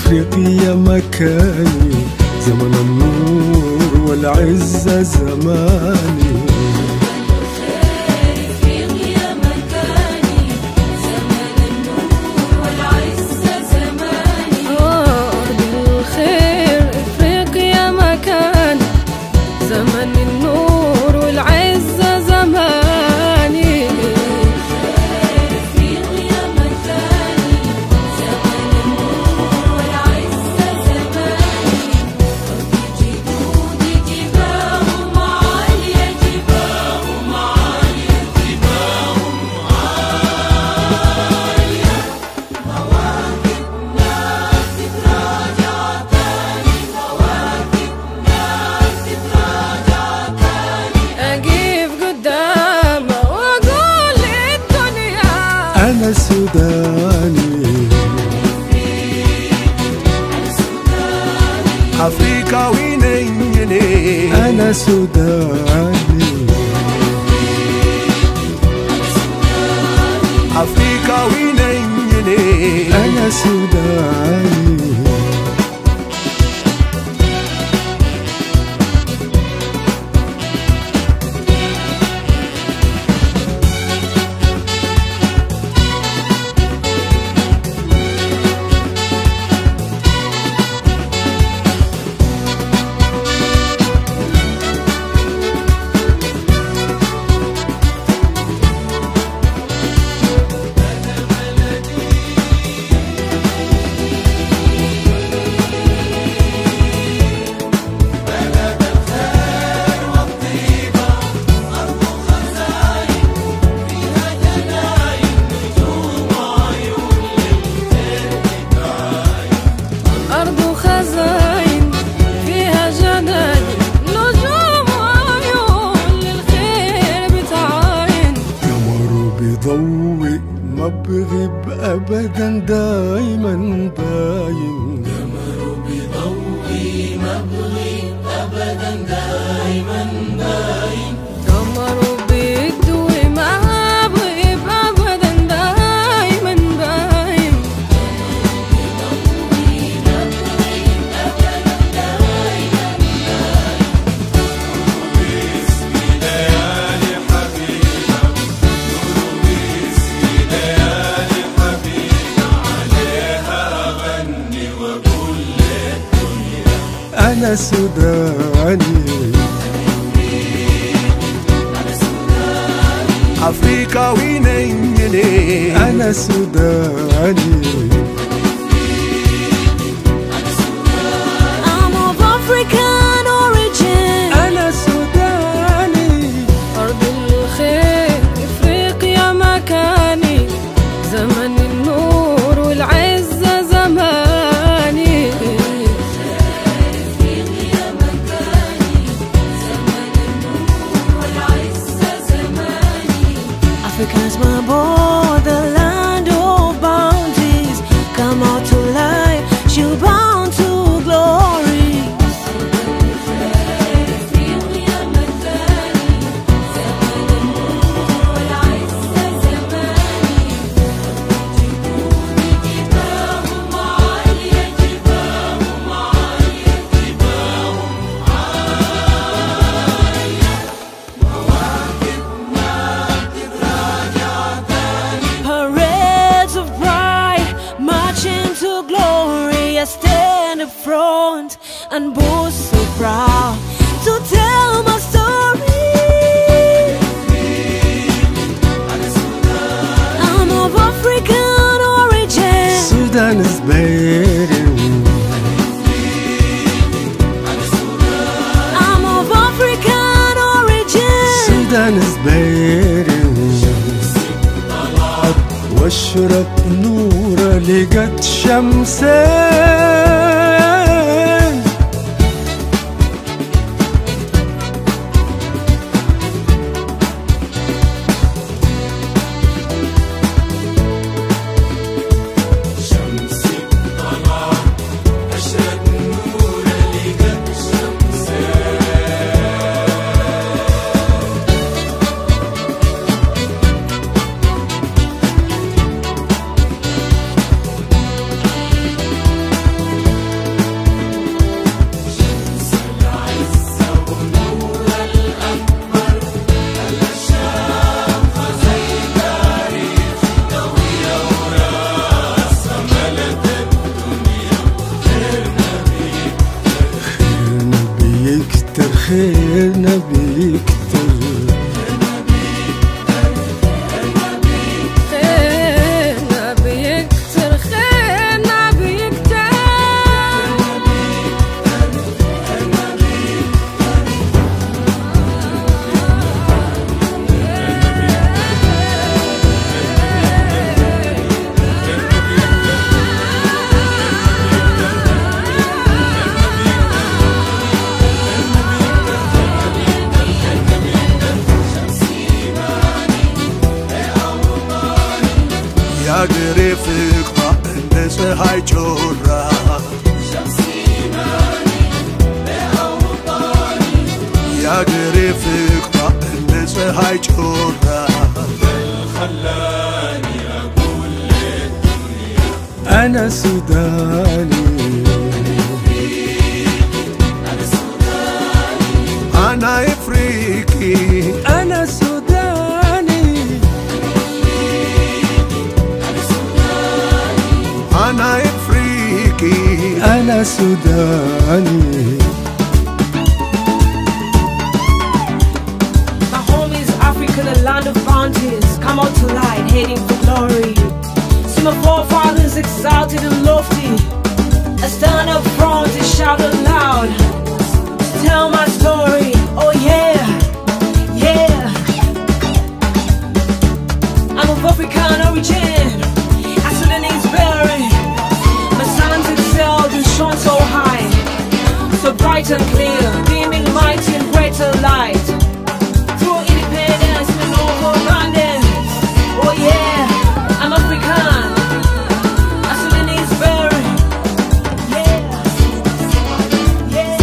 إفريقيا مكاني، زمن النور والعزة زماني. زمن النور والعزة زماني. إفريقيا مكاني، زمن النور والعزة زماني. جدودي جباههم عالية، جباههم عالية، جباههم عالية. مواكبنا تتراجع تاني، مواكبنا تتراجع تاني. أقف قدامه وأقول للدنيا أنا سوداني، أفريقاوي نيني. أنا سوداني، أفريقاوي نيني. أنا سوداني. أرض خزاين فيها جناين، نجوم وعيون للخير بتعاين. قمر بيضوي ما بغيب أبدا دايما باين. قمر بيضوي ما بغيب أبدا دايما باين. قمر بيضوي ما بغيب أبدا دايما باين. أنا سوداني، أفريقاوي نيني. أنا سوداني. I'm of African origin. أنا سوداني، أرض الخير إفريقيا مكاني، زمن النور والعزة زماني. إفريقيا مكاني، زمن النور والعزة زماني. Africa's my border, land of bounties. Come out to life, you bound to glory. إفريقيا مكاني، زمن النور والعزة زماني. جدودي جباههم عالية، جباههم عالية، جباههم عالية. مواكبنا تتراجع تاني. Parades of pride marching to glory. I stand up front and boast so proud to tell my story. I'm of African origin. Sudan is bearing. I'm of African origin. Sudan is bearing. واشرق نور لقت شمسين. فقرة النسهاي جورا خلاني أقول للدنيا أنا سوداني أنا إفريقي أنا سوداني أنا إفريقي أنا سوداني My home is Africa, the land of bounties. Come out to light, heading for glory. See my forefathers exalted and lofty. I stand up front and shout aloud. Tell my story, oh yeah, yeah. I'm of African origin, I Sudanese bearing. My sons excelled and shone so high, so bright and clear, beaming mighty and greater light. Through independence and over abundance, oh yeah, I'm African, I Sudanese bearing, yeah, yeah.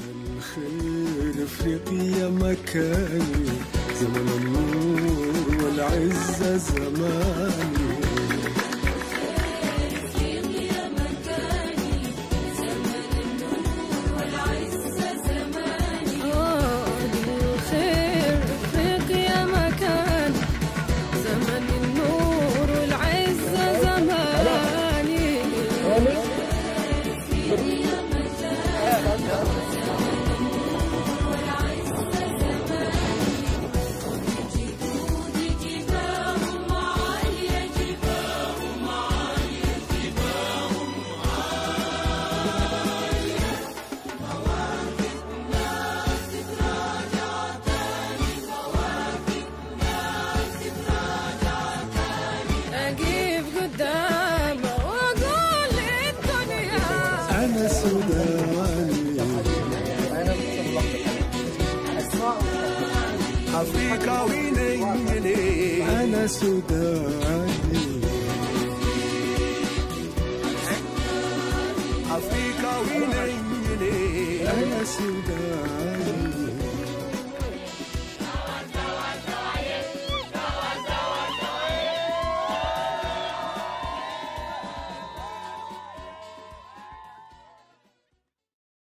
الخير افريقيا مكاني زمن النور والعزة زماني الخير افريقيا مكان زمن النور والعزة زماني أقف قدامه وأقول للدنيا أنا سوداني أفريقاوي نيني أنا سوداني أفريقاوي نيني أنا سوداني